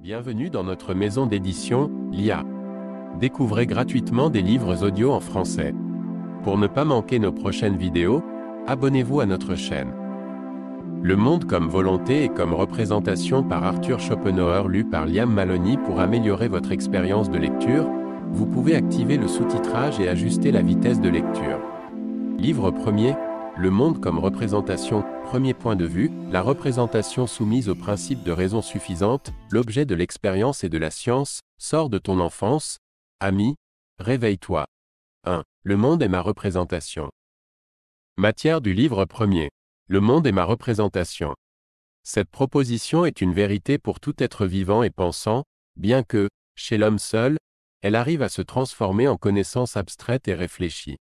Bienvenue dans notre maison d'édition, l'IA. Découvrez gratuitement des livres audio en français. Pour ne pas manquer nos prochaines vidéos, abonnez-vous à notre chaîne. Le monde comme volonté et comme représentation par Arthur Schopenhauer lu par Liam Maloney. Pour améliorer votre expérience de lecture, vous pouvez activer le sous-titrage et ajuster la vitesse de lecture. Livre 1er, Le monde comme représentation. Premier point de vue, la représentation soumise au principe de raison suffisante, l'objet de l'expérience et de la science, sort de ton enfance. Ami, réveille-toi. 1. Le monde est ma représentation. Matière du livre 1er. Le monde est ma représentation. Cette proposition est une vérité pour tout être vivant et pensant, bien que, chez l'homme seul, elle arrive à se transformer en connaissance abstraite et réfléchie.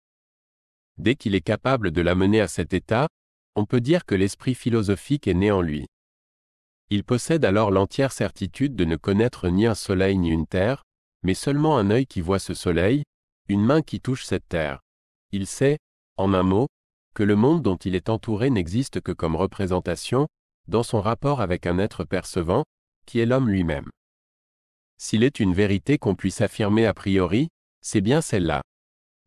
Dès qu'il est capable de l'amener à cet état, on peut dire que l'esprit philosophique est né en lui. Il possède alors l'entière certitude de ne connaître ni un soleil ni une terre, mais seulement un œil qui voit ce soleil, une main qui touche cette terre. Il sait, en un mot, que le monde dont il est entouré n'existe que comme représentation, dans son rapport avec un être percevant, qui est l'homme lui-même. S'il est une vérité qu'on puisse affirmer a priori, c'est bien celle-là,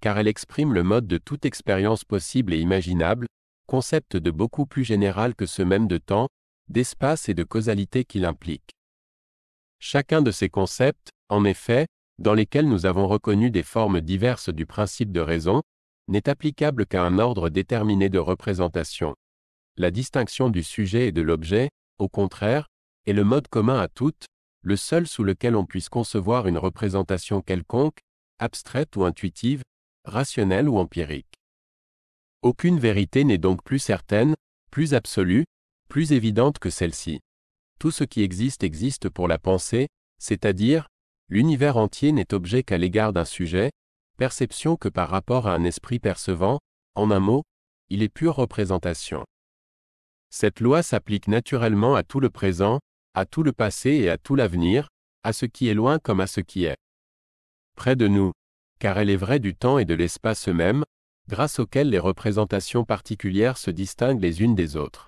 car elle exprime le mode de toute expérience possible et imaginable, concept de beaucoup plus général que ce même de temps, d'espace et de causalité qu'il implique. Chacun de ces concepts, en effet, dans lesquels nous avons reconnu des formes diverses du principe de raison, n'est applicable qu'à un ordre déterminé de représentation. La distinction du sujet et de l'objet, au contraire, est le mode commun à toutes, le seul sous lequel on puisse concevoir une représentation quelconque, abstraite ou intuitive, rationnelle ou empirique. Aucune vérité n'est donc plus certaine, plus absolue, plus évidente que celle-ci. Tout ce qui existe pour la pensée, c'est-à-dire, l'univers entier n'est objet qu'à l'égard d'un sujet, perception que par rapport à un esprit percevant, en un mot, il est pure représentation. Cette loi s'applique naturellement à tout le présent, à tout le passé et à tout l'avenir, à ce qui est loin comme à ce qui est près de nous, car elle est vraie du temps et de l'espace eux-mêmes, grâce auxquels les représentations particulières se distinguent les unes des autres.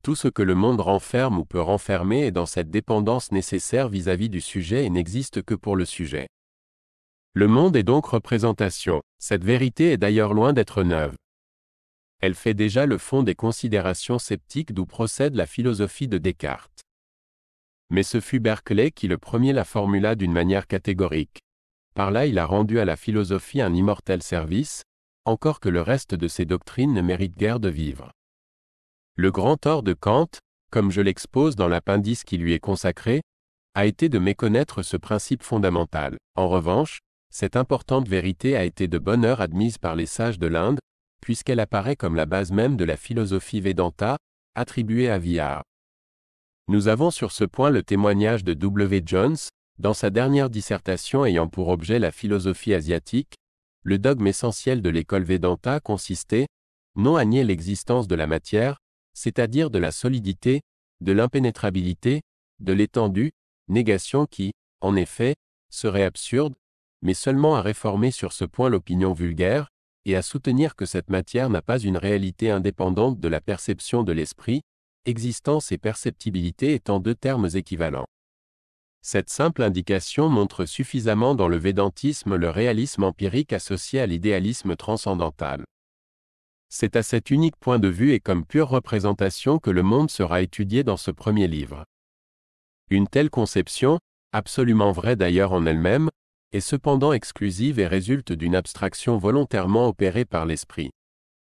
Tout ce que le monde renferme ou peut renfermer est dans cette dépendance nécessaire vis-à-vis du sujet et n'existe que pour le sujet. Le monde est donc représentation. Cette vérité est d'ailleurs loin d'être neuve. Elle fait déjà le fond des considérations sceptiques d'où procède la philosophie de Descartes. Mais ce fut Berkeley qui le premier la formula d'une manière catégorique. Par là il a rendu à la philosophie un immortel service, encore que le reste de ses doctrines ne mérite guère de vivre. Le grand tort de Kant, comme je l'expose dans l'appendice qui lui est consacré, a été de méconnaître ce principe fondamental. En revanche, cette importante vérité a été de bonne heure admise par les sages de l'Inde, puisqu'elle apparaît comme la base même de la philosophie Vedanta, attribuée à Vihar. Nous avons sur ce point le témoignage de W. Jones, dans sa dernière dissertation ayant pour objet la philosophie asiatique. Le dogme essentiel de l'école Vedanta consistait, non à nier l'existence de la matière, c'est-à-dire de la solidité, de l'impénétrabilité, de l'étendue, négation qui, en effet, serait absurde, mais seulement à réformer sur ce point l'opinion vulgaire, et à soutenir que cette matière n'a pas une réalité indépendante de la perception de l'esprit, existence et perceptibilité étant deux termes équivalents. Cette simple indication montre suffisamment dans le védantisme le réalisme empirique associé à l'idéalisme transcendantal. C'est à cet unique point de vue et comme pure représentation que le monde sera étudié dans ce premier livre. Une telle conception, absolument vraie d'ailleurs en elle-même, est cependant exclusive et résulte d'une abstraction volontairement opérée par l'esprit.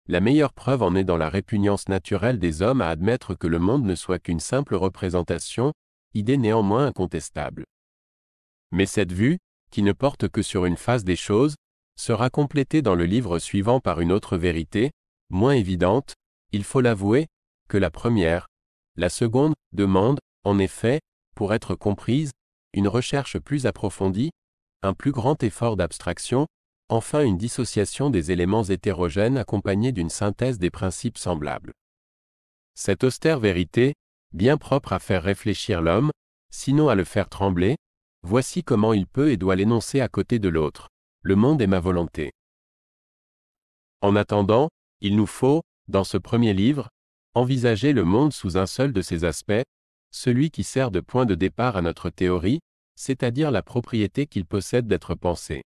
La meilleure preuve en est dans la répugnance naturelle des hommes à admettre que le monde ne soit qu'une simple représentation, idée néanmoins incontestable. Mais cette vue, qui ne porte que sur une face des choses, sera complétée dans le livre suivant par une autre vérité, moins évidente, il faut l'avouer, que la première. La seconde demande, en effet, pour être comprise, une recherche plus approfondie, un plus grand effort d'abstraction, enfin une dissociation des éléments hétérogènes accompagnée d'une synthèse des principes semblables. Cette austère vérité, bien propre à faire réfléchir l'homme, sinon à le faire trembler, voici comment il peut et doit l'énoncer à côté de l'autre. Le monde est ma volonté. En attendant, il nous faut, dans ce premier livre, envisager le monde sous un seul de ses aspects, celui qui sert de point de départ à notre théorie, c'est-à-dire la propriété qu'il possède d'être pensé.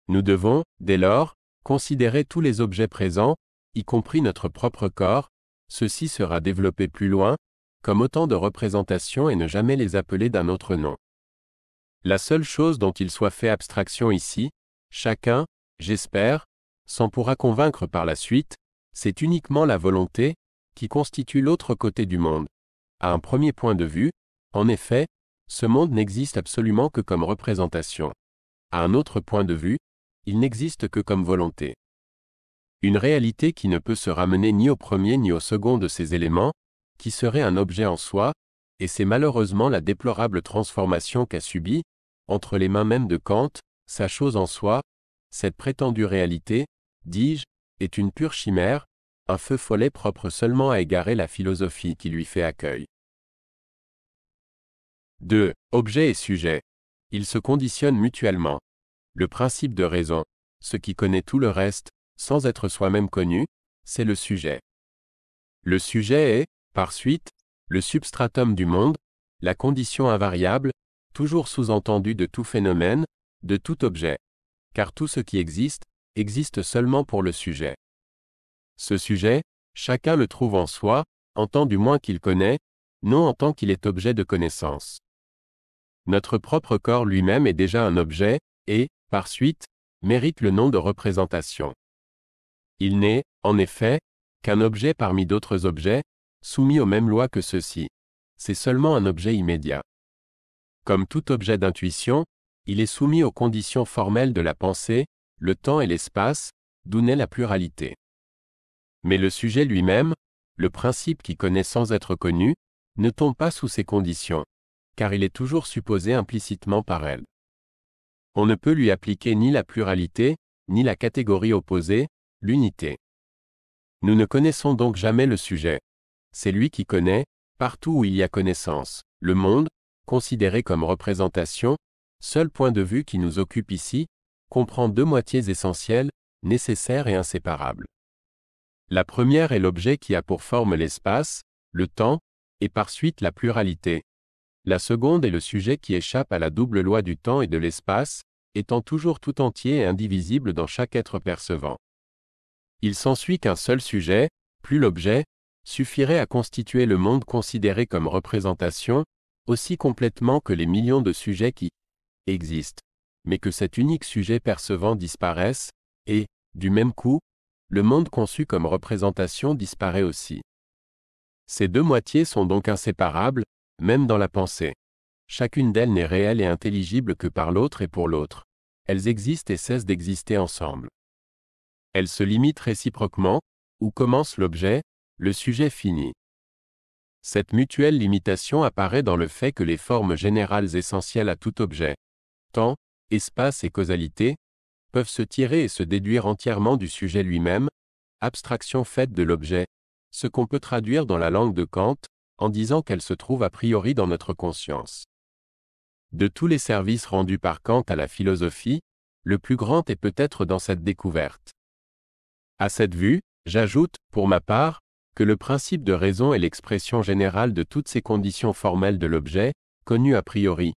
Nous devons, dès lors, considérer tous les objets présents, y compris notre propre corps, ceci sera développé plus loin, comme autant de représentations et ne jamais les appeler d'un autre nom. La seule chose dont il soit fait abstraction ici, chacun, j'espère, s'en pourra convaincre par la suite, c'est uniquement la volonté, qui constitue l'autre côté du monde. À un premier point de vue, en effet, ce monde n'existe absolument que comme représentation. À un autre point de vue, il n'existe que comme volonté. Une réalité qui ne peut se ramener ni au premier ni au second de ces éléments, qui serait un objet en soi, et c'est malheureusement la déplorable transformation qu'a subie, entre les mains mêmes de Kant, sa chose en soi, cette prétendue réalité, dis-je, est une pure chimère, un feu follet propre seulement à égarer la philosophie qui lui fait accueil. 2. Objet et sujet. Ils se conditionnent mutuellement. Le principe de raison, ce qui connaît tout le reste, sans être soi-même connu, c'est le sujet. Le sujet est, par suite, le substratum du monde, la condition invariable, toujours sous-entendue de tout phénomène, de tout objet. Car tout ce qui existe, existe seulement pour le sujet. Ce sujet, chacun le trouve en soi, en tant du moins qu'il connaît, non en tant qu'il est objet de connaissance. Notre propre corps lui-même est déjà un objet, et, par suite, mérite le nom de représentation. Il n'est, en effet, qu'un objet parmi d'autres objets, soumis aux mêmes lois que ceux-ci. C'est seulement un objet immédiat. Comme tout objet d'intuition, il est soumis aux conditions formelles de la pensée, le temps et l'espace, d'où naît la pluralité. Mais le sujet lui-même, le principe qui connaît sans être connu, ne tombe pas sous ces conditions, car il est toujours supposé implicitement par elles. On ne peut lui appliquer ni la pluralité, ni la catégorie opposée, l'unité. Nous ne connaissons donc jamais le sujet. C'est lui qui connaît, partout où il y a connaissance, le monde, considéré comme représentation, seul point de vue qui nous occupe ici, comprend deux moitiés essentielles, nécessaires et inséparables. La première est l'objet qui a pour forme l'espace, le temps, et par suite la pluralité. La seconde est le sujet qui échappe à la double loi du temps et de l'espace, étant toujours tout entier et indivisible dans chaque être percevant. Il s'ensuit qu'un seul sujet, plus l'objet, suffirait à constituer le monde considéré comme représentation, aussi complètement que les millions de sujets qui existent, mais que cet unique sujet percevant disparaisse, et, du même coup, le monde conçu comme représentation disparaît aussi. Ces deux moitiés sont donc inséparables, même dans la pensée. Chacune d'elles n'est réelle et intelligible que par l'autre et pour l'autre. Elles existent et cessent d'exister ensemble. Elles se limitent réciproquement, où commence l'objet, le sujet finit. Cette mutuelle limitation apparaît dans le fait que les formes générales essentielles à tout objet, temps, espace et causalité, peuvent se tirer et se déduire entièrement du sujet lui-même, abstraction faite de l'objet, ce qu'on peut traduire dans la langue de Kant, en disant qu'elle se trouve a priori dans notre conscience. De tous les services rendus par Kant à la philosophie, le plus grand est peut-être dans cette découverte. À cette vue, j'ajoute, pour ma part, que le principe de raison est l'expression générale de toutes ces conditions formelles de l'objet, connues a priori,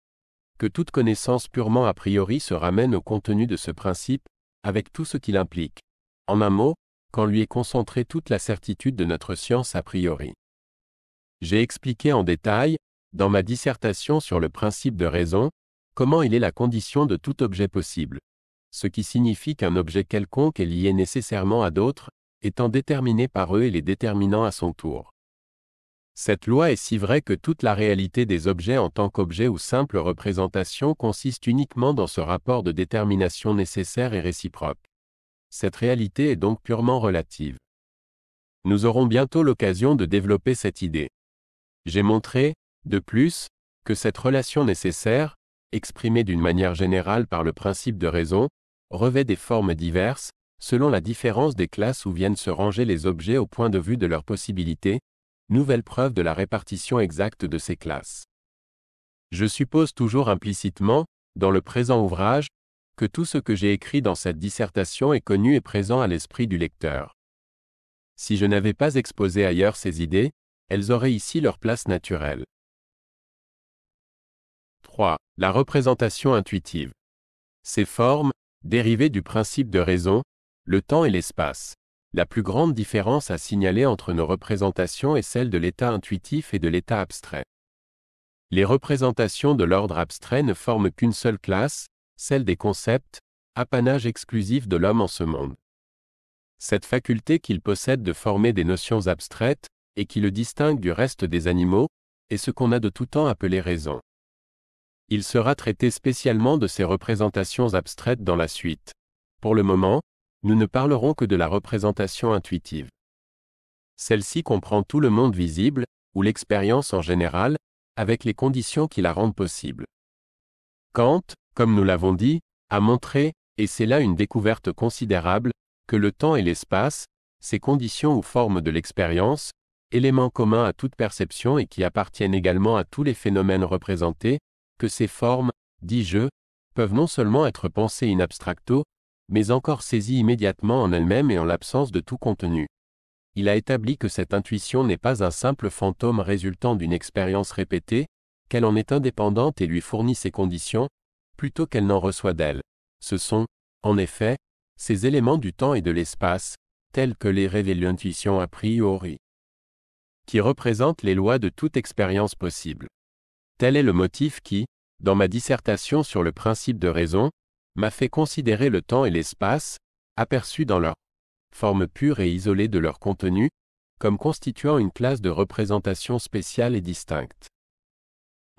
que toute connaissance purement a priori se ramène au contenu de ce principe, avec tout ce qu'il implique. En un mot, qu'en lui est concentrée toute la certitude de notre science a priori. J'ai expliqué en détail, dans ma dissertation sur le principe de raison, comment il est la condition de tout objet possible, ce qui signifie qu'un objet quelconque est lié nécessairement à d'autres, étant déterminé par eux et les déterminant à son tour. Cette loi est si vraie que toute la réalité des objets en tant qu'objet ou simple représentation consiste uniquement dans ce rapport de détermination nécessaire et réciproque. Cette réalité est donc purement relative. Nous aurons bientôt l'occasion de développer cette idée. J'ai montré, de plus, que cette relation nécessaire, exprimée d'une manière générale par le principe de raison, revêt des formes diverses, selon la différence des classes où viennent se ranger les objets au point de vue de leurs possibilités, nouvelle preuve de la répartition exacte de ces classes. Je suppose toujours implicitement, dans le présent ouvrage, que tout ce que j'ai écrit dans cette dissertation est connu et présent à l'esprit du lecteur. Si je n'avais pas exposé ailleurs ces idées, elles auraient ici leur place naturelle. 3. La représentation intuitive. Ces formes, dérivées du principe de raison, le temps et l'espace. La plus grande différence à signaler entre nos représentations est celle de l'état intuitif et de l'état abstrait. Les représentations de l'ordre abstrait ne forment qu'une seule classe, celle des concepts, apanage exclusif de l'homme en ce monde. Cette faculté qu'il possède de former des notions abstraites, et qui le distingue du reste des animaux, est ce qu'on a de tout temps appelé raison. Il sera traité spécialement de ces représentations abstraites dans la suite. Pour le moment, nous ne parlerons que de la représentation intuitive. Celle-ci comprend tout le monde visible, ou l'expérience en général, avec les conditions qui la rendent possible. Kant, comme nous l'avons dit, a montré, et c'est là une découverte considérable, que le temps et l'espace, ces conditions ou formes de l'expérience, éléments communs à toute perception et qui appartiennent également à tous les phénomènes représentés, que ces formes, dis-je, peuvent non seulement être pensées in abstracto, mais encore saisies immédiatement en elles-mêmes et en l'absence de tout contenu. Il a établi que cette intuition n'est pas un simple fantôme résultant d'une expérience répétée, qu'elle en est indépendante et lui fournit ses conditions, plutôt qu'elle n'en reçoit d'elle. Ce sont, en effet, ces éléments du temps et de l'espace, tels que les révèle l'intuition a priori, qui représentent les lois de toute expérience possible. Tel est le motif qui, dans ma dissertation sur le principe de raison, m'a fait considérer le temps et l'espace, aperçus dans leur forme pure et isolée de leur contenu, comme constituant une classe de représentation spéciale et distincte.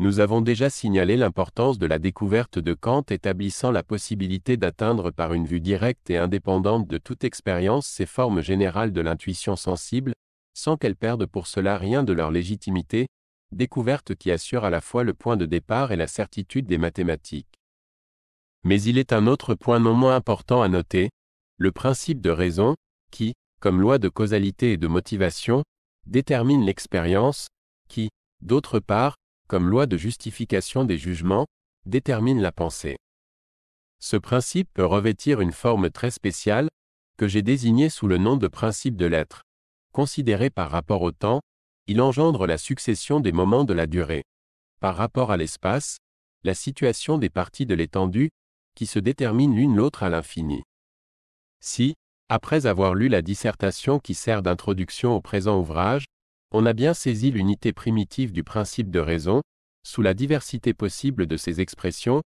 Nous avons déjà signalé l'importance de la découverte de Kant établissant la possibilité d'atteindre par une vue directe et indépendante de toute expérience ces formes générales de l'intuition sensible, sans qu'elles perdent pour cela rien de leur légitimité, découverte qui assure à la fois le point de départ et la certitude des mathématiques. Mais il est un autre point non moins important à noter, le principe de raison, qui, comme loi de causalité et de motivation, détermine l'expérience, qui, d'autre part, comme loi de justification des jugements, détermine la pensée. Ce principe peut revêtir une forme très spéciale, que j'ai désignée sous le nom de principe de l'être. Considéré par rapport au temps, il engendre la succession des moments de la durée. Par rapport à l'espace, la situation des parties de l'étendue, qui se déterminent l'une l'autre à l'infini. Si, après avoir lu la dissertation qui sert d'introduction au présent ouvrage, on a bien saisi l'unité primitive du principe de raison, sous la diversité possible de ses expressions,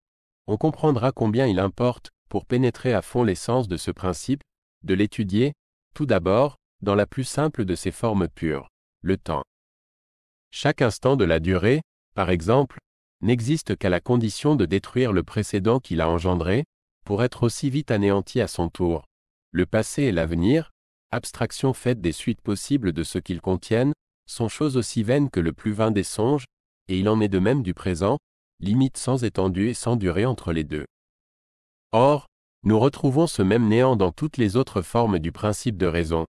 on comprendra combien il importe, pour pénétrer à fond l'essence de ce principe, de l'étudier, tout d'abord, dans la plus simple de ses formes pures, le temps. Chaque instant de la durée, par exemple, n'existe qu'à la condition de détruire le précédent qui l'a engendré, pour être aussi vite anéanti à son tour. Le passé et l'avenir, abstraction faite des suites possibles de ce qu'ils contiennent, sont choses aussi vaines que le plus vain des songes, et il en est de même du présent, limite sans étendue et sans durée entre les deux. Or, nous retrouvons ce même néant dans toutes les autres formes du principe de raison.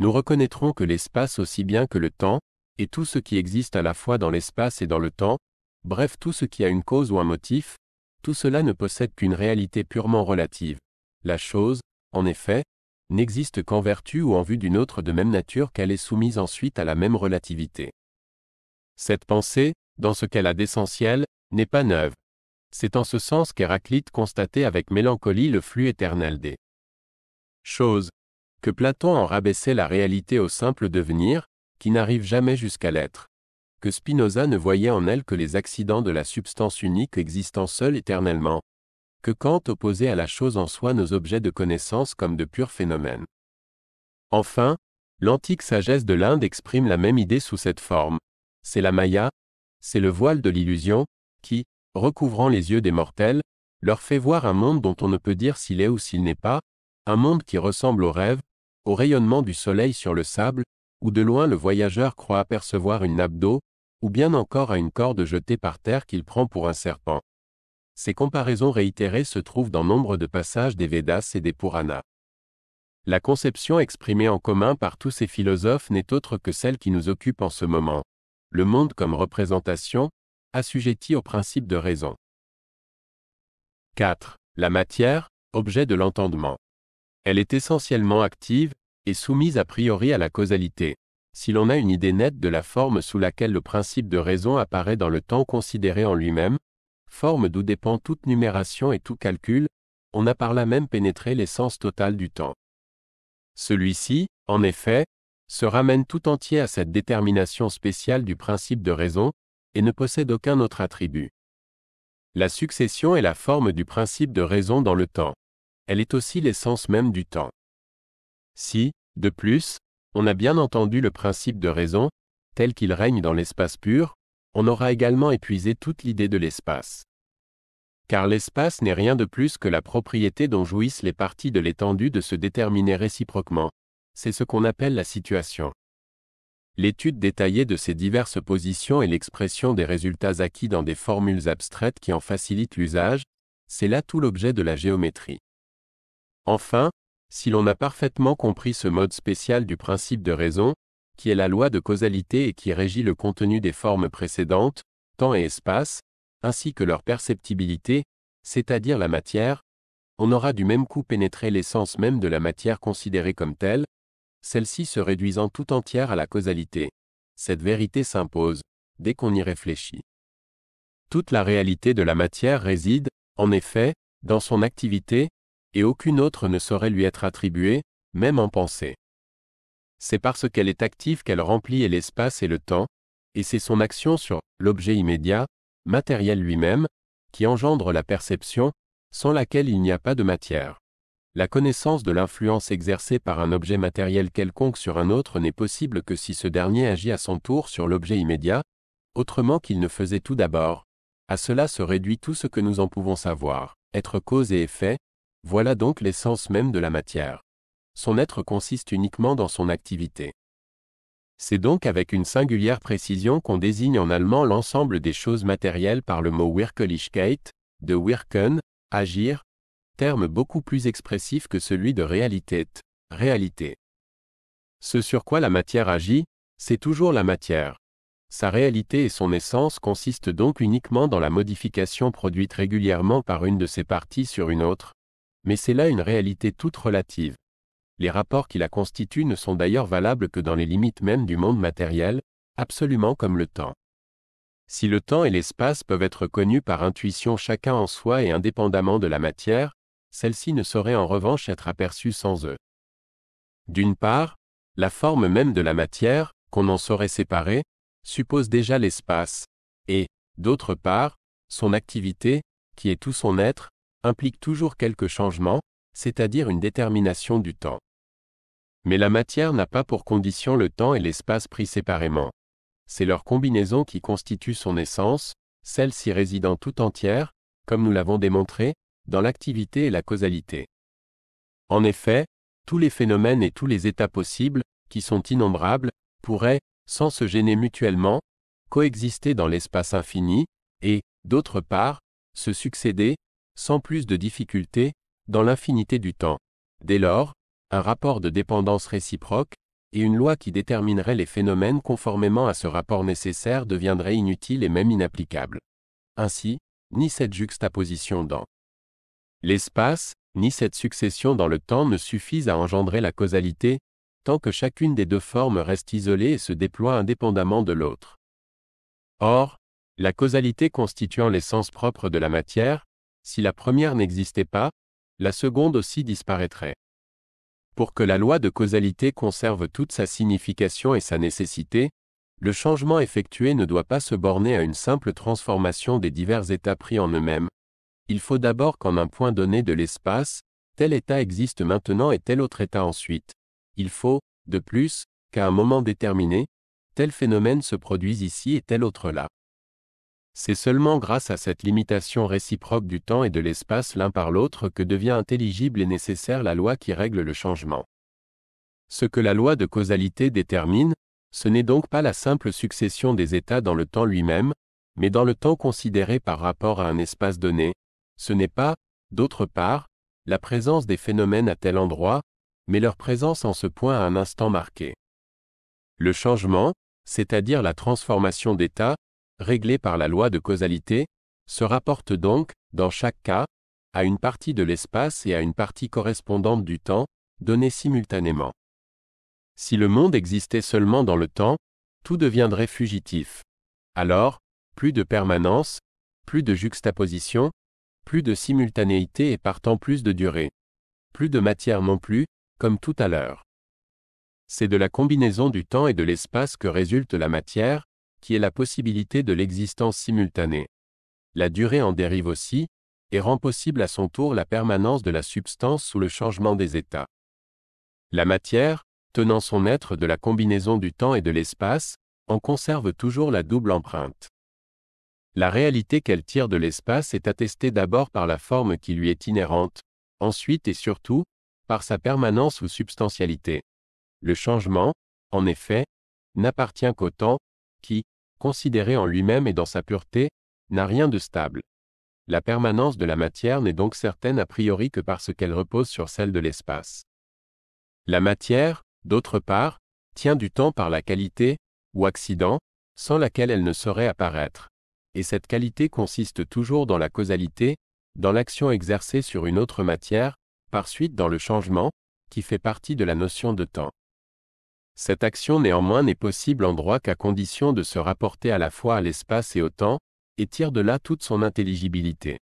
Nous reconnaîtrons que l'espace aussi bien que le temps, et tout ce qui existe à la fois dans l'espace et dans le temps, bref tout ce qui a une cause ou un motif, tout cela ne possède qu'une réalité purement relative. La chose, en effet, n'existe qu'en vertu ou en vue d'une autre de même nature qu'elle est soumise ensuite à la même relativité. Cette pensée, dans ce qu'elle a d'essentiel, n'est pas neuve. C'est en ce sens qu'Héraclite constatait avec mélancolie le flux éternel des choses, que Platon en rabaissait la réalité au simple devenir, qui n'arrive jamais jusqu'à l'être, que Spinoza ne voyait en elle que les accidents de la substance unique existant seule éternellement, que Kant opposait à la chose en soi nos objets de connaissance comme de purs phénomènes. Enfin, l'antique sagesse de l'Inde exprime la même idée sous cette forme. C'est la Maya, c'est le voile de l'illusion, qui, recouvrant les yeux des mortels, leur fait voir un monde dont on ne peut dire s'il est ou s'il n'est pas, un monde qui ressemble au rêve, au rayonnement du soleil sur le sable, où de loin le voyageur croit apercevoir une nappe d'eau, ou bien encore à une corde jetée par terre qu'il prend pour un serpent. Ces comparaisons réitérées se trouvent dans nombre de passages des Védas et des Puranas. La conception exprimée en commun par tous ces philosophes n'est autre que celle qui nous occupe en ce moment. Le monde comme représentation, assujetti au principe de raison. 4. La matière, objet de l'entendement. Elle est essentiellement active, et soumise a priori à la causalité. Si l'on a une idée nette de la forme sous laquelle le principe de raison apparaît dans le temps considéré en lui-même, forme d'où dépend toute numération et tout calcul, on a par là même pénétré l'essence totale du temps. Celui-ci, en effet, se ramène tout entier à cette détermination spéciale du principe de raison, et ne possède aucun autre attribut. La succession est la forme du principe de raison dans le temps. Elle est aussi l'essence même du temps. Si, de plus, on a bien entendu le principe de raison, tel qu'il règne dans l'espace pur, on aura également épuisé toute l'idée de l'espace. Car l'espace n'est rien de plus que la propriété dont jouissent les parties de l'étendue de se déterminer réciproquement. C'est ce qu'on appelle la situation. L'étude détaillée de ces diverses positions et l'expression des résultats acquis dans des formules abstraites qui en facilitent l'usage, c'est là tout l'objet de la géométrie. Enfin, si l'on a parfaitement compris ce mode spécial du principe de raison, qui est la loi de causalité et qui régit le contenu des formes précédentes, temps et espace, ainsi que leur perceptibilité, c'est-à-dire la matière, on aura du même coup pénétré l'essence même de la matière considérée comme telle, celle-ci se réduisant tout entière à la causalité. Cette vérité s'impose, dès qu'on y réfléchit. Toute la réalité de la matière réside, en effet, dans son activité, et aucune autre ne saurait lui être attribuée, même en pensée. C'est parce qu'elle est active qu'elle remplit l'espace et le temps, et c'est son action sur l'objet immédiat, matériel lui-même, qui engendre la perception, sans laquelle il n'y a pas de matière. La connaissance de l'influence exercée par un objet matériel quelconque sur un autre n'est possible que si ce dernier agit à son tour sur l'objet immédiat, autrement qu'il ne faisait tout d'abord. À cela se réduit tout ce que nous en pouvons savoir. Être cause et effet, voilà donc l'essence même de la matière. Son être consiste uniquement dans son activité. C'est donc avec une singulière précision qu'on désigne en allemand l'ensemble des choses matérielles par le mot Wirklichkeit, de wirken, agir, terme beaucoup plus expressif que celui de Realität, réalité. Ce sur quoi la matière agit, c'est toujours la matière. Sa réalité et son essence consistent donc uniquement dans la modification produite régulièrement par une de ses parties sur une autre, mais c'est là une réalité toute relative. Les rapports qui la constituent ne sont d'ailleurs valables que dans les limites même du monde matériel, absolument comme le temps. Si le temps et l'espace peuvent être connus par intuition chacun en soi et indépendamment de la matière, celle-ci ne saurait en revanche être aperçue sans eux. D'une part, la forme même de la matière, qu'on en saurait séparer, suppose déjà l'espace, et, d'autre part, son activité, qui est tout son être, implique toujours quelque changement, c'est-à-dire une détermination du temps. Mais la matière n'a pas pour condition le temps et l'espace pris séparément. C'est leur combinaison qui constitue son essence, celle-ci résidant tout entière, comme nous l'avons démontré, dans l'activité et la causalité. En effet, tous les phénomènes et tous les états possibles, qui sont innombrables, pourraient, sans se gêner mutuellement, coexister dans l'espace infini, et, d'autre part, se succéder, sans plus de difficulté, dans l'infinité du temps. Dès lors, un rapport de dépendance réciproque, et une loi qui déterminerait les phénomènes conformément à ce rapport nécessaire deviendrait inutile et même inapplicable. Ainsi, ni cette juxtaposition dans l'espace, ni cette succession dans le temps ne suffisent à engendrer la causalité, tant que chacune des deux formes reste isolée et se déploie indépendamment de l'autre. Or, la causalité constituant l'essence propre de la matière, si la première n'existait pas, la seconde aussi disparaîtrait. Pour que la loi de causalité conserve toute sa signification et sa nécessité, le changement effectué ne doit pas se borner à une simple transformation des divers états pris en eux-mêmes. Il faut d'abord qu'en un point donné de l'espace, tel état existe maintenant et tel autre état ensuite. Il faut, de plus, qu'à un moment déterminé, tel phénomène se produise ici et tel autre là. C'est seulement grâce à cette limitation réciproque du temps et de l'espace l'un par l'autre que devient intelligible et nécessaire la loi qui règle le changement. Ce que la loi de causalité détermine, ce n'est donc pas la simple succession des états dans le temps lui-même, mais dans le temps considéré par rapport à un espace donné. Ce n'est pas, d'autre part, la présence des phénomènes à tel endroit, mais leur présence en ce point à un instant marqué. Le changement, c'est-à-dire la transformation d'état, réglé par la loi de causalité, se rapporte donc, dans chaque cas, à une partie de l'espace et à une partie correspondante du temps, donnée simultanément. Si le monde existait seulement dans le temps, tout deviendrait fugitif. Alors, plus de permanence, plus de juxtaposition, plus de simultanéité et partant plus de durée. Plus de matière non plus, comme tout à l'heure. C'est de la combinaison du temps et de l'espace que résulte la matière, qui est la possibilité de l'existence simultanée. La durée en dérive aussi, et rend possible à son tour la permanence de la substance sous le changement des états. La matière, tenant son être de la combinaison du temps et de l'espace, en conserve toujours la double empreinte. La réalité qu'elle tire de l'espace est attestée d'abord par la forme qui lui est inhérente, ensuite et surtout, par sa permanence ou substantialité. Le changement, en effet, n'appartient qu'au temps, qui, considéré en lui-même et dans sa pureté, n'a rien de stable. La permanence de la matière n'est donc certaine a priori que parce qu'elle repose sur celle de l'espace. La matière, d'autre part, tient du temps par la qualité, ou accident, sans laquelle elle ne saurait apparaître. Et cette qualité consiste toujours dans la causalité, dans l'action exercée sur une autre matière, par suite dans le changement, qui fait partie de la notion de temps. Cette action néanmoins n'est possible en droit qu'à condition de se rapporter à la fois à l'espace et au temps, et tire de là toute son intelligibilité.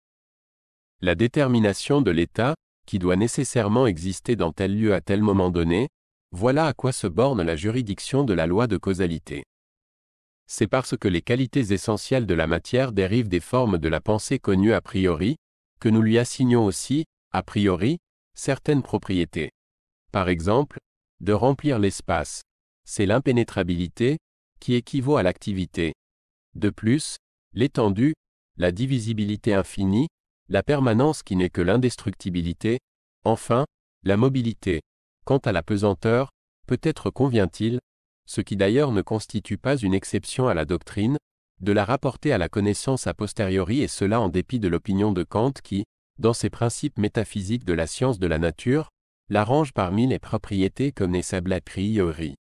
La détermination de l'état, qui doit nécessairement exister dans tel lieu à tel moment donné, voilà à quoi se borne la juridiction de la loi de causalité. C'est parce que les qualités essentielles de la matière dérivent des formes de la pensée connues a priori, que nous lui assignons aussi, a priori, certaines propriétés. Par exemple, de remplir l'espace, c'est l'impénétrabilité, qui équivaut à l'activité. De plus, l'étendue, la divisibilité infinie, la permanence qui n'est que l'indestructibilité, enfin, la mobilité. Quant à la pesanteur, peut-être convient-il, ce qui d'ailleurs ne constitue pas une exception à la doctrine, de la rapporter à la connaissance a posteriori et cela en dépit de l'opinion de Kant qui, dans ses principes métaphysiques de la science de la nature, la range parmi les propriétés comme les sables a priori.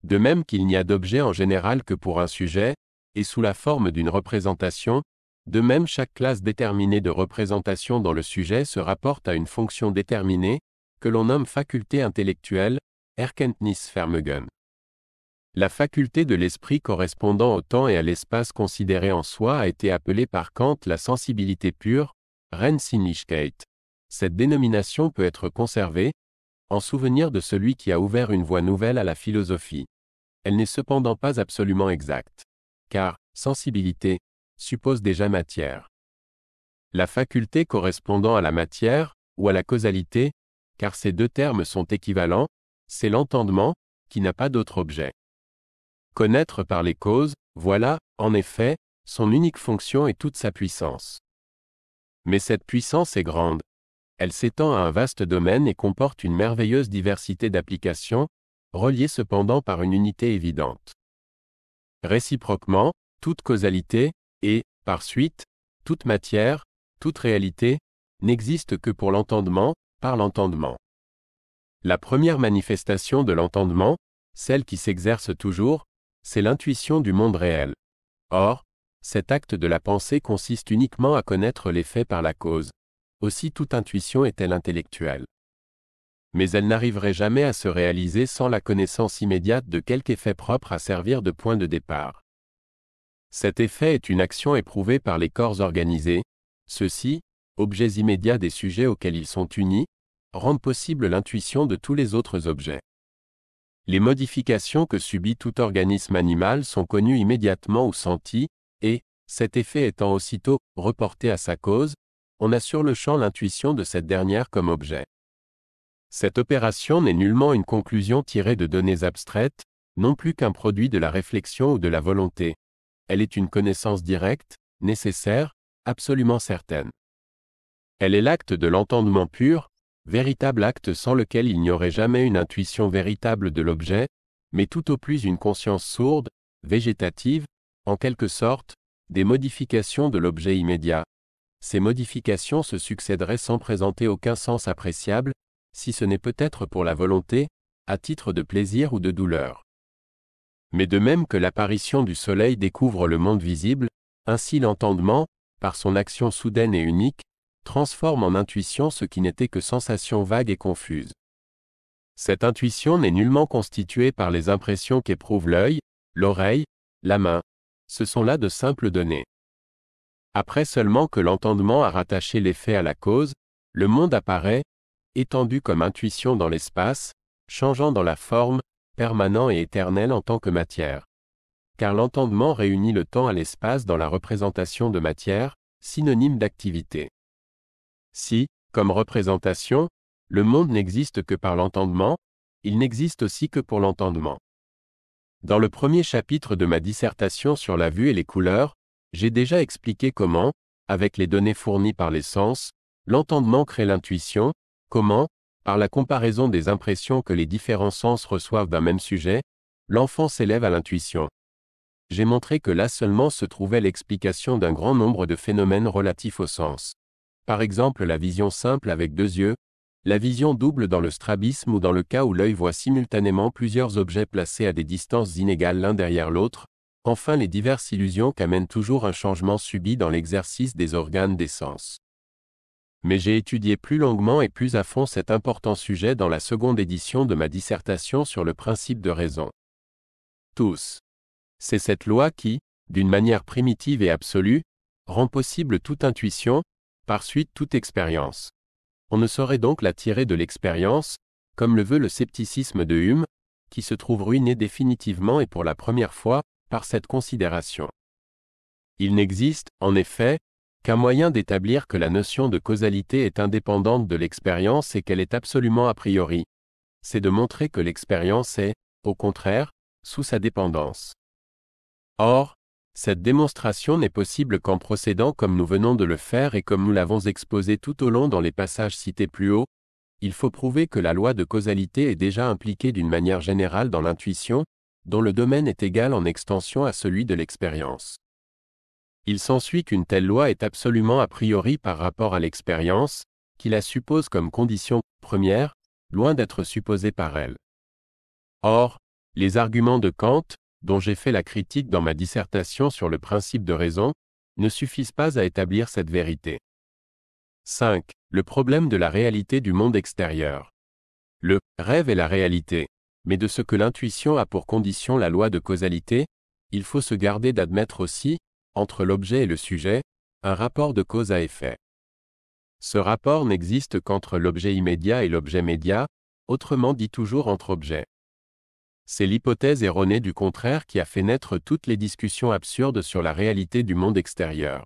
De même qu'il n'y a d'objet en général que pour un sujet, et sous la forme d'une représentation, de même chaque classe déterminée de représentation dans le sujet se rapporte à une fonction déterminée, que l'on nomme faculté intellectuelle, Erkenntnisvermögen. La faculté de l'esprit correspondant au temps et à l'espace considéré en soi a été appelée par Kant la sensibilité pure, Reinsinnigkeit. Cette dénomination peut être conservée, en souvenir de celui qui a ouvert une voie nouvelle à la philosophie. Elle n'est cependant pas absolument exacte. Car, sensibilité, suppose déjà matière. La faculté correspondant à la matière, ou à la causalité, car ces deux termes sont équivalents, c'est l'entendement, qui n'a pas d'autre objet. Connaître par les causes, voilà, en effet, son unique fonction et toute sa puissance. Mais cette puissance est grande. Elle s'étend à un vaste domaine et comporte une merveilleuse diversité d'applications, reliées cependant par une unité évidente. Réciproquement, toute causalité, et, par suite, toute matière, toute réalité, n'existe que pour l'entendement, par l'entendement. La première manifestation de l'entendement, celle qui s'exerce toujours, c'est l'intuition du monde réel. Or, cet acte de la pensée consiste uniquement à connaître les faits par la cause. Aussi toute intuition est-elle intellectuelle. Mais elle n'arriverait jamais à se réaliser sans la connaissance immédiate de quelque effet propre à servir de point de départ. Cet effet est une action éprouvée par les corps organisés. Ceux-ci, objets immédiats des sujets auxquels ils sont unis, rendent possible l'intuition de tous les autres objets. Les modifications que subit tout organisme animal sont connues immédiatement ou senties, et, cet effet étant aussitôt reporté à sa cause, on a sur le champ l'intuition de cette dernière comme objet. Cette opération n'est nullement une conclusion tirée de données abstraites, non plus qu'un produit de la réflexion ou de la volonté. Elle est une connaissance directe, nécessaire, absolument certaine. Elle est l'acte de l'entendement pur, véritable acte sans lequel il n'y aurait jamais une intuition véritable de l'objet, mais tout au plus une conscience sourde, végétative, en quelque sorte, des modifications de l'objet immédiat. Ces modifications se succéderaient sans présenter aucun sens appréciable, si ce n'est peut-être pour la volonté, à titre de plaisir ou de douleur. Mais de même que l'apparition du soleil découvre le monde visible, ainsi l'entendement, par son action soudaine et unique, transforme en intuition ce qui n'était que sensation vague et confuse. Cette intuition n'est nullement constituée par les impressions qu'éprouvent l'œil, l'oreille, la main. Ce sont là de simples données. Après seulement que l'entendement a rattaché l'effet à la cause, le monde apparaît, étendu comme intuition dans l'espace, changeant dans la forme, permanent et éternel en tant que matière. Car l'entendement réunit le temps à l'espace dans la représentation de matière, synonyme d'activité. Si, comme représentation, le monde n'existe que par l'entendement, il n'existe aussi que pour l'entendement. Dans le premier chapitre de ma dissertation sur la vue et les couleurs, j'ai déjà expliqué comment, avec les données fournies par les sens, l'entendement crée l'intuition, comment, par la comparaison des impressions que les différents sens reçoivent d'un même sujet, l'enfant s'élève à l'intuition. J'ai montré que là seulement se trouvait l'explication d'un grand nombre de phénomènes relatifs aux sens. Par exemple la vision simple avec deux yeux, la vision double dans le strabisme ou dans le cas où l'œil voit simultanément plusieurs objets placés à des distances inégales l'un derrière l'autre, enfin les diverses illusions qu'amène toujours un changement subi dans l'exercice des organes des sens. Mais j'ai étudié plus longuement et plus à fond cet important sujet dans la seconde édition de ma dissertation sur le principe de raison. Tous. C'est cette loi qui, d'une manière primitive et absolue, rend possible toute intuition, par suite toute expérience. On ne saurait donc la tirer de l'expérience, comme le veut le scepticisme de Hume, qui se trouve ruiné définitivement et pour la première fois, par cette considération. Il n'existe, en effet, qu'un moyen d'établir que la notion de causalité est indépendante de l'expérience et qu'elle est absolument a priori. C'est de montrer que l'expérience est, au contraire, sous sa dépendance. Or, cette démonstration n'est possible qu'en procédant comme nous venons de le faire et comme nous l'avons exposé tout au long dans les passages cités plus haut, il faut prouver que la loi de causalité est déjà impliquée d'une manière générale dans l'intuition, dont le domaine est égal en extension à celui de l'expérience. Il s'ensuit qu'une telle loi est absolument a priori par rapport à l'expérience, qui la suppose comme condition première, loin d'être supposée par elle. Or, les arguments de Kant, dont j'ai fait la critique dans ma dissertation sur le principe de raison, ne suffisent pas à établir cette vérité. 5. Le problème de la réalité du monde extérieur. Le rêve est la réalité, mais de ce que l'intuition a pour condition la loi de causalité, il faut se garder d'admettre aussi, entre l'objet et le sujet, un rapport de cause à effet. Ce rapport n'existe qu'entre l'objet immédiat et l'objet médiat, autrement dit toujours entre objets. C'est l'hypothèse erronée du contraire qui a fait naître toutes les discussions absurdes sur la réalité du monde extérieur.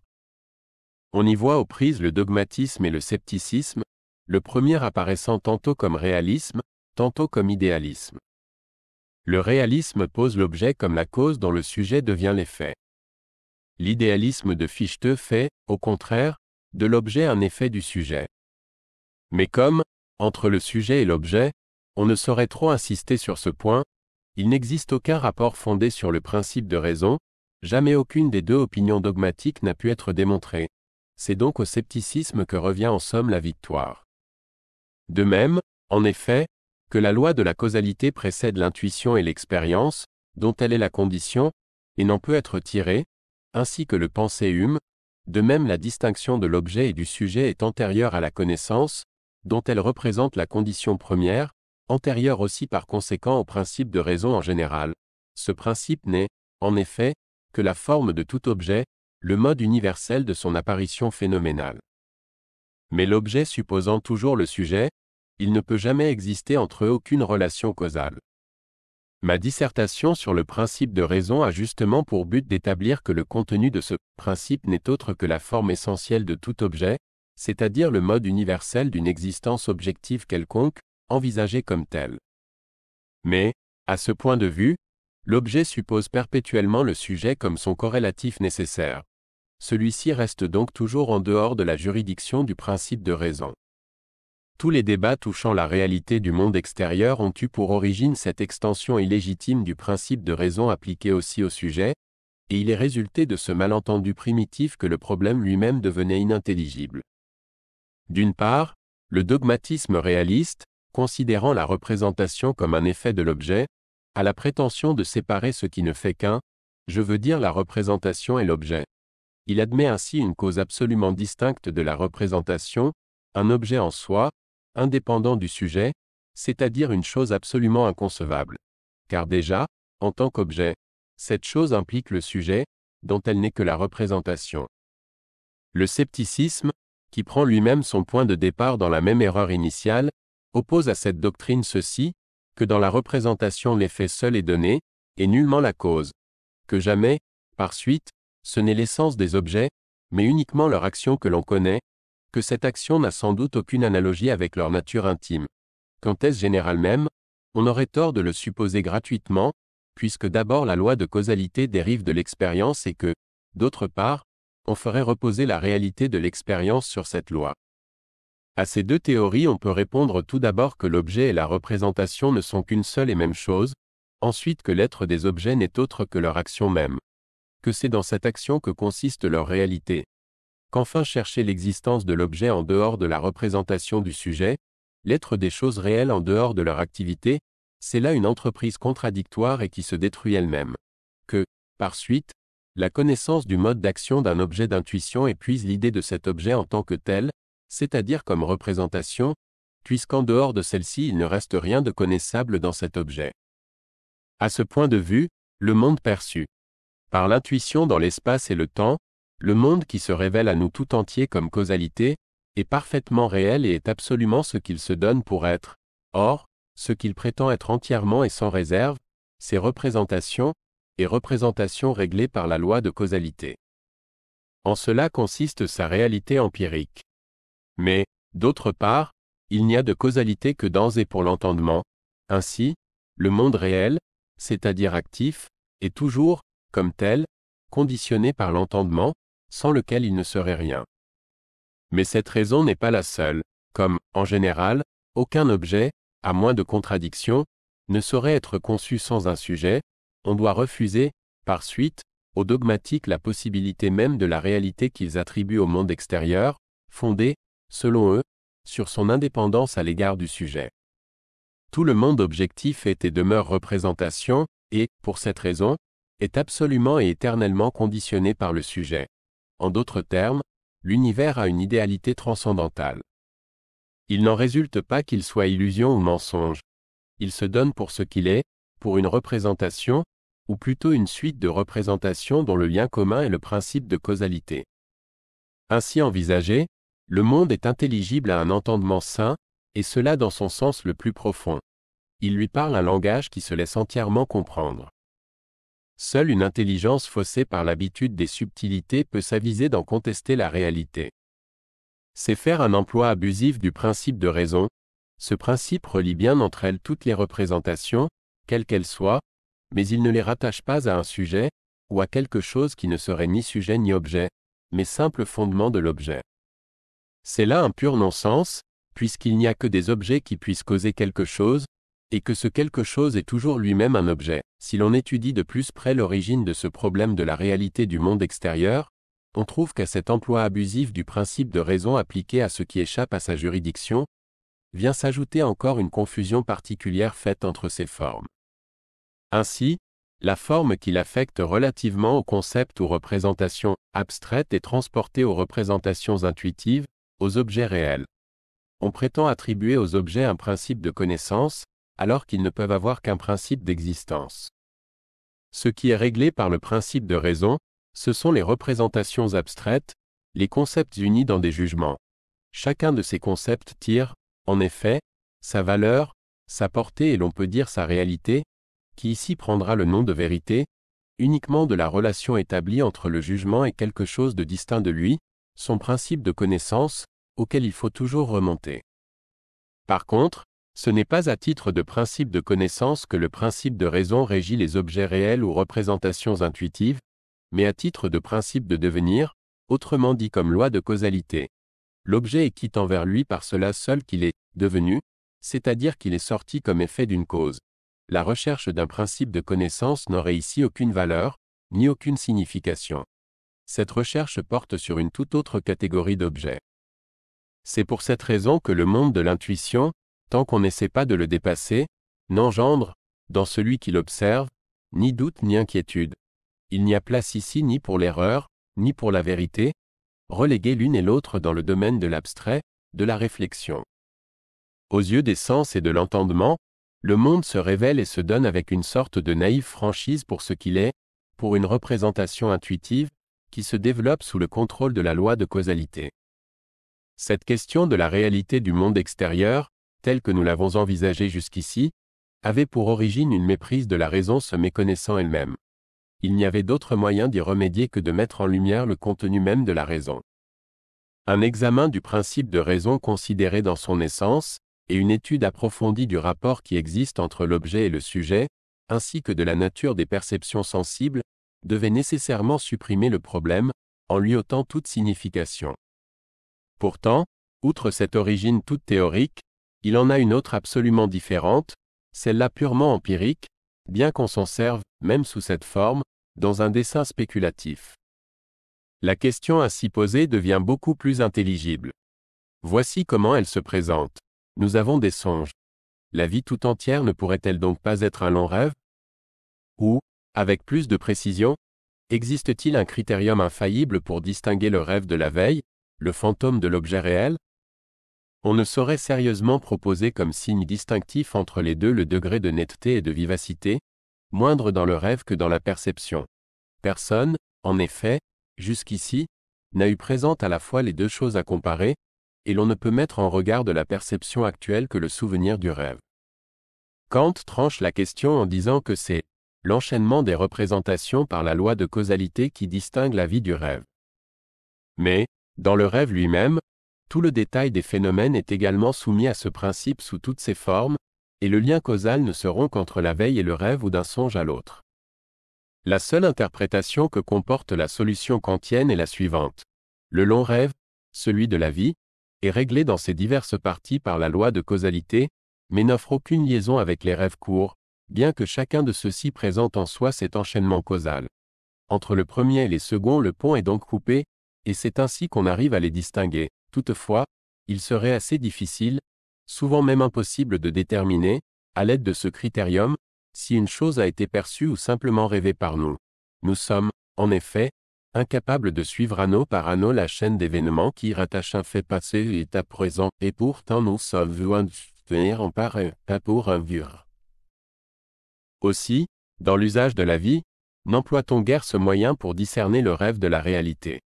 On y voit aux prises le dogmatisme et le scepticisme, le premier apparaissant tantôt comme réalisme, tantôt comme idéalisme. Le réalisme pose l'objet comme la cause dont le sujet devient l'effet. L'idéalisme de Fichte fait, au contraire, de l'objet un effet du sujet. Mais comme, entre le sujet et l'objet, on ne saurait trop insister sur ce point, il n'existe aucun rapport fondé sur le principe de raison, jamais aucune des deux opinions dogmatiques n'a pu être démontrée. C'est donc au scepticisme que revient en somme la victoire. De même, en effet, que la loi de la causalité précède l'intuition et l'expérience, dont elle est la condition, et n'en peut être tirée, ainsi que le pensait Hume, de même la distinction de l'objet et du sujet est antérieure à la connaissance, dont elle représente la condition première, antérieure aussi par conséquent au principe de raison en général. Ce principe n'est, en effet, que la forme de tout objet, le mode universel de son apparition phénoménale. Mais l'objet supposant toujours le sujet, il ne peut jamais exister entre eux aucune relation causale. Ma dissertation sur le principe de raison a justement pour but d'établir que le contenu de ce principe n'est autre que la forme essentielle de tout objet, c'est-à-dire le mode universel d'une existence objective quelconque, envisagée comme telle. Mais, à ce point de vue, l'objet suppose perpétuellement le sujet comme son corrélatif nécessaire. Celui-ci reste donc toujours en dehors de la juridiction du principe de raison. Tous les débats touchant la réalité du monde extérieur ont eu pour origine cette extension illégitime du principe de raison appliqué aussi au sujet, et il est résulté de ce malentendu primitif que le problème lui-même devenait inintelligible. D'une part, le dogmatisme réaliste, considérant la représentation comme un effet de l'objet, a la prétention de séparer ce qui ne fait qu'un, je veux dire la représentation et l'objet. Il admet ainsi une cause absolument distincte de la représentation, un objet en soi, indépendant du sujet, c'est-à-dire une chose absolument inconcevable. Car déjà, en tant qu'objet, cette chose implique le sujet, dont elle n'est que la représentation. Le scepticisme, qui prend lui-même son point de départ dans la même erreur initiale, oppose à cette doctrine ceci, que dans la représentation l'effet seul est donné, et nullement la cause. Que jamais, par suite, ce n'est l'essence des objets, mais uniquement leur action que l'on connaît, que cette action n'a sans doute aucune analogie avec leur nature intime. Quant est-ce général même, on aurait tort de le supposer gratuitement, puisque d'abord la loi de causalité dérive de l'expérience et que, d'autre part, on ferait reposer la réalité de l'expérience sur cette loi. À ces deux théories on peut répondre tout d'abord que l'objet et la représentation ne sont qu'une seule et même chose, ensuite que l'être des objets n'est autre que leur action même. Que c'est dans cette action que consiste leur réalité. Qu'enfin chercher l'existence de l'objet en dehors de la représentation du sujet, l'être des choses réelles en dehors de leur activité, c'est là une entreprise contradictoire et qui se détruit elle-même. Que, par suite, la connaissance du mode d'action d'un objet d'intuition épuise l'idée de cet objet en tant que tel, c'est-à-dire comme représentation, puisqu'en dehors de celle-ci il ne reste rien de connaissable dans cet objet. À ce point de vue, le monde perçu. Par l'intuition dans l'espace et le temps, le monde qui se révèle à nous tout entier comme causalité, est parfaitement réel et est absolument ce qu'il se donne pour être. Or, ce qu'il prétend être entièrement et sans réserve, c'est représentation, et représentation réglée par la loi de causalité. En cela consiste sa réalité empirique. Mais, d'autre part, il n'y a de causalité que dans et pour l'entendement. Ainsi, le monde réel, c'est-à-dire actif, est toujours, comme tel, conditionné par l'entendement, sans lequel il ne serait rien. Mais cette raison n'est pas la seule, comme, en général, aucun objet, à moins de contradiction, ne saurait être conçu sans un sujet, on doit refuser, par suite, aux dogmatiques la possibilité même de la réalité qu'ils attribuent au monde extérieur, fondée, selon eux, sur son indépendance à l'égard du sujet. Tout le monde objectif est et demeure représentation, et, pour cette raison, est absolument et éternellement conditionné par le sujet. En d'autres termes, l'univers a une idéalité transcendantale. Il n'en résulte pas qu'il soit illusion ou mensonge. Il se donne pour ce qu'il est, pour une représentation, ou plutôt une suite de représentations dont le lien commun est le principe de causalité. Ainsi envisagé, le monde est intelligible à un entendement sain, et cela dans son sens le plus profond. Il lui parle un langage qui se laisse entièrement comprendre. Seule une intelligence faussée par l'habitude des subtilités peut s'aviser d'en contester la réalité. C'est faire un emploi abusif du principe de raison. Ce principe relie bien entre elles toutes les représentations, quelles qu'elles soient, mais il ne les rattache pas à un sujet, ou à quelque chose qui ne serait ni sujet ni objet, mais simple fondement de l'objet. C'est là un pur non-sens, puisqu'il n'y a que des objets qui puissent causer quelque chose, et que ce quelque chose est toujours lui-même un objet. Si l'on étudie de plus près l'origine de ce problème de la réalité du monde extérieur, on trouve qu'à cet emploi abusif du principe de raison appliqué à ce qui échappe à sa juridiction, vient s'ajouter encore une confusion particulière faite entre ces formes. Ainsi, la forme qu'il affecte relativement aux concepts ou représentations abstraites est transportée aux représentations intuitives, aux objets réels. On prétend attribuer aux objets un principe de connaissance, alors qu'ils ne peuvent avoir qu'un principe d'existence. Ce qui est réglé par le principe de raison, ce sont les représentations abstraites, les concepts unis dans des jugements. Chacun de ces concepts tire, en effet, sa valeur, sa portée et l'on peut dire sa réalité, qui ici prendra le nom de vérité, uniquement de la relation établie entre le jugement et quelque chose de distinct de lui, son principe de connaissance, auquel il faut toujours remonter. Par contre, ce n'est pas à titre de principe de connaissance que le principe de raison régit les objets réels ou représentations intuitives, mais à titre de principe de devenir, autrement dit comme loi de causalité. L'objet est quitte envers lui par cela seul qu'il est devenu, c'est-à-dire qu'il est sorti comme effet d'une cause. La recherche d'un principe de connaissance n'aurait ici aucune valeur, ni aucune signification. Cette recherche porte sur une toute autre catégorie d'objets. C'est pour cette raison que le monde de l'intuition, tant qu'on n'essaie pas de le dépasser, n'engendre, dans celui qui l'observe, ni doute ni inquiétude. Il n'y a place ici ni pour l'erreur, ni pour la vérité, reléguées l'une et l'autre dans le domaine de l'abstrait, de la réflexion. Aux yeux des sens et de l'entendement, le monde se révèle et se donne avec une sorte de naïve franchise pour ce qu'il est, pour une représentation intuitive, qui se développe sous le contrôle de la loi de causalité. Cette question de la réalité du monde extérieur, telle que nous l'avons envisagée jusqu'ici, avait pour origine une méprise de la raison se méconnaissant elle-même. Il n'y avait d'autre moyen d'y remédier que de mettre en lumière le contenu même de la raison. Un examen du principe de raison considéré dans son essence, et une étude approfondie du rapport qui existe entre l'objet et le sujet, ainsi que de la nature des perceptions sensibles, devaient nécessairement supprimer le problème, en lui ôtant toute signification. Pourtant, outre cette origine toute théorique, il en a une autre absolument différente, celle-là purement empirique, bien qu'on s'en serve, même sous cette forme, dans un dessein spéculatif. La question ainsi posée devient beaucoup plus intelligible. Voici comment elle se présente. Nous avons des songes. La vie tout entière ne pourrait-elle donc pas être un long rêve? Ou, avec plus de précision, existe-t-il un critérium infaillible pour distinguer le rêve de la veille, le fantôme de l'objet réel? On ne saurait sérieusement proposer comme signe distinctif entre les deux le degré de netteté et de vivacité, moindre dans le rêve que dans la perception. Personne, en effet, jusqu'ici, n'a eu présente à la fois les deux choses à comparer, et l'on ne peut mettre en regard de la perception actuelle que le souvenir du rêve. Kant tranche la question en disant que c'est l'enchaînement des représentations par la loi de causalité qui distingue la vie du rêve. Mais, dans le rêve lui-même, tout le détail des phénomènes est également soumis à ce principe sous toutes ses formes, et le lien causal ne se rompt qu'entre la veille et le rêve ou d'un songe à l'autre. La seule interprétation que comporte la solution kantienne est la suivante. Le long rêve, celui de la vie, est réglé dans ses diverses parties par la loi de causalité, mais n'offre aucune liaison avec les rêves courts, bien que chacun de ceux-ci présente en soi cet enchaînement causal. Entre le premier et les seconds, le pont est donc coupé, et c'est ainsi qu'on arrive à les distinguer. Toutefois, il serait assez difficile, souvent même impossible de déterminer, à l'aide de ce critérium, si une chose a été perçue ou simplement rêvée par nous. Nous sommes, en effet, incapables de suivre anneau par anneau la chaîne d'événements qui rattache un fait passé et état présent, et pourtant nous sommes loin de venir en pareil, pas pour un vivre. Aussi, dans l'usage de la vie, n'emploie-t-on guère ce moyen pour discerner le rêve de la réalité.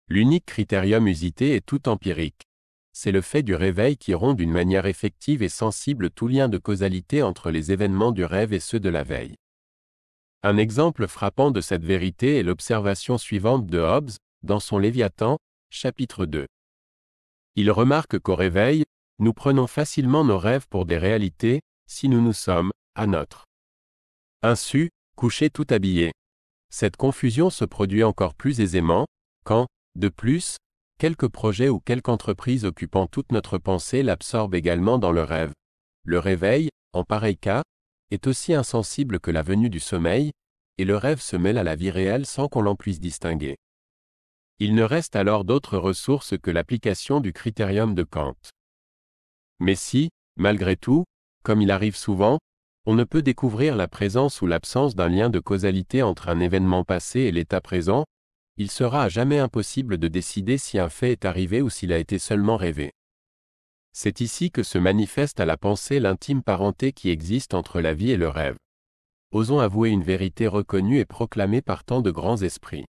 L'unique critérium usité est tout empirique. C'est le fait du réveil qui rompt d'une manière effective et sensible tout lien de causalité entre les événements du rêve et ceux de la veille. Un exemple frappant de cette vérité est l'observation suivante de Hobbes, dans son Léviathan, chapitre 2. Il remarque qu'au réveil, nous prenons facilement nos rêves pour des réalités, si nous nous sommes, à notre insu, couchés tout habillés. Cette confusion se produit encore plus aisément, quand, de plus, quelque projet ou quelque entreprise occupant toute notre pensée l'absorbe également dans le rêve. Le réveil, en pareil cas, est aussi insensible que la venue du sommeil, et le rêve se mêle à la vie réelle sans qu'on l'en puisse distinguer. Il ne reste alors d'autre ressource que l'application du critérium de Kant. Mais si, malgré tout, comme il arrive souvent, on ne peut découvrir la présence ou l'absence d'un lien de causalité entre un événement passé et l'état présent, il sera à jamais impossible de décider si un fait est arrivé ou s'il a été seulement rêvé. C'est ici que se manifeste à la pensée l'intime parenté qui existe entre la vie et le rêve. Osons avouer une vérité reconnue et proclamée par tant de grands esprits.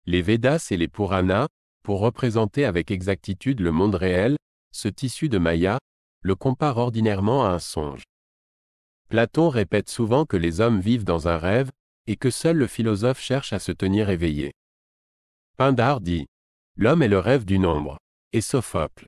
Les Védas et les Puranas, pour représenter avec exactitude le monde réel, ce tissu de Maya, le comparent ordinairement à un songe. Platon répète souvent que les hommes vivent dans un rêve, et que seul le philosophe cherche à se tenir éveillé. Pindare dit « L'homme est le rêve du nombre » et Sophocle.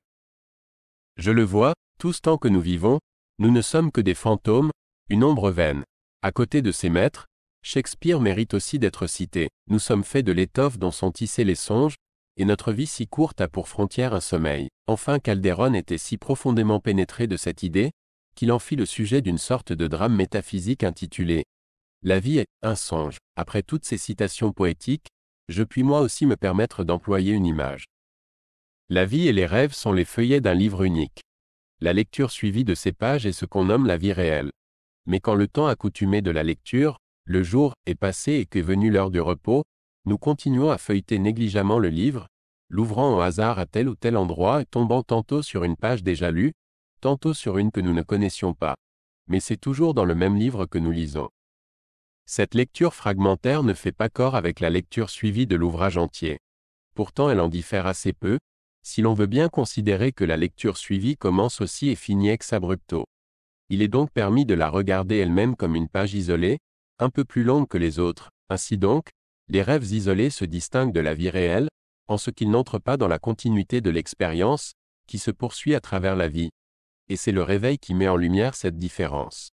Je le vois, tous tant que nous vivons, nous ne sommes que des fantômes, une ombre vaine. À côté de ses maîtres, Shakespeare mérite aussi d'être cité. Nous sommes faits de l'étoffe dont sont tissés les songes, et notre vie si courte a pour frontière un sommeil. Enfin Calderon était si profondément pénétré de cette idée, qu'il en fit le sujet d'une sorte de drame métaphysique intitulé « La vie est un songe ». Après toutes ces citations poétiques, je puis moi aussi me permettre d'employer une image. La vie et les rêves sont les feuillets d'un livre unique. La lecture suivie de ces pages est ce qu'on nomme la vie réelle. Mais quand le temps accoutumé de la lecture, le jour, est passé et qu'est venue l'heure du repos, nous continuons à feuilleter négligemment le livre, l'ouvrant au hasard à tel ou tel endroit et tombant tantôt sur une page déjà lue, tantôt sur une que nous ne connaissions pas. Mais c'est toujours dans le même livre que nous lisons. Cette lecture fragmentaire ne fait pas corps avec la lecture suivie de l'ouvrage entier. Pourtant elle en diffère assez peu, si l'on veut bien considérer que la lecture suivie commence aussi et finit ex abrupto. Il est donc permis de la regarder elle-même comme une page isolée, un peu plus longue que les autres. Ainsi donc, les rêves isolés se distinguent de la vie réelle, en ce qu'ils n'entrent pas dans la continuité de l'expérience, qui se poursuit à travers la vie. Et c'est le réveil qui met en lumière cette différence.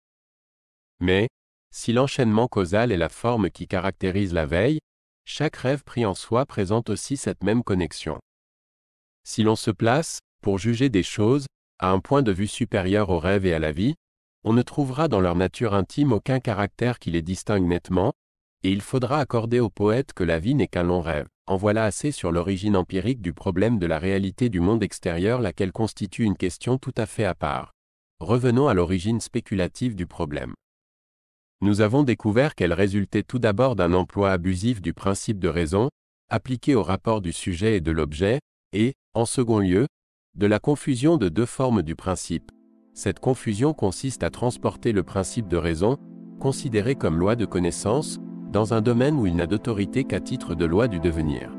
Mais, si l'enchaînement causal est la forme qui caractérise la veille, chaque rêve pris en soi présente aussi cette même connexion. Si l'on se place, pour juger des choses, à un point de vue supérieur au rêve et à la vie, on ne trouvera dans leur nature intime aucun caractère qui les distingue nettement, et il faudra accorder au poète que la vie n'est qu'un long rêve. En voilà assez sur l'origine empirique du problème de la réalité du monde extérieur, laquelle constitue une question tout à fait à part. Revenons à l'origine spéculative du problème. Nous avons découvert qu'elle résultait tout d'abord d'un emploi abusif du principe de raison, appliqué au rapport du sujet et de l'objet, et, en second lieu, de la confusion de deux formes du principe. Cette confusion consiste à transporter le principe de raison, considéré comme loi de connaissance, dans un domaine où il n'a d'autorité qu'à titre de loi du devenir.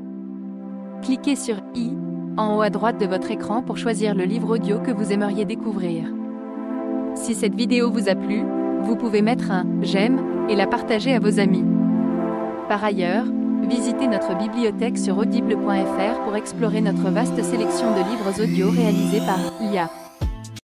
Cliquez sur I, en haut à droite de votre écran pour choisir le livre audio que vous aimeriez découvrir. Si cette vidéo vous a plu, vous pouvez mettre un « j'aime » et la partager à vos amis. Par ailleurs, visitez notre bibliothèque sur audible.fr pour explorer notre vaste sélection de livres audio réalisés par IA.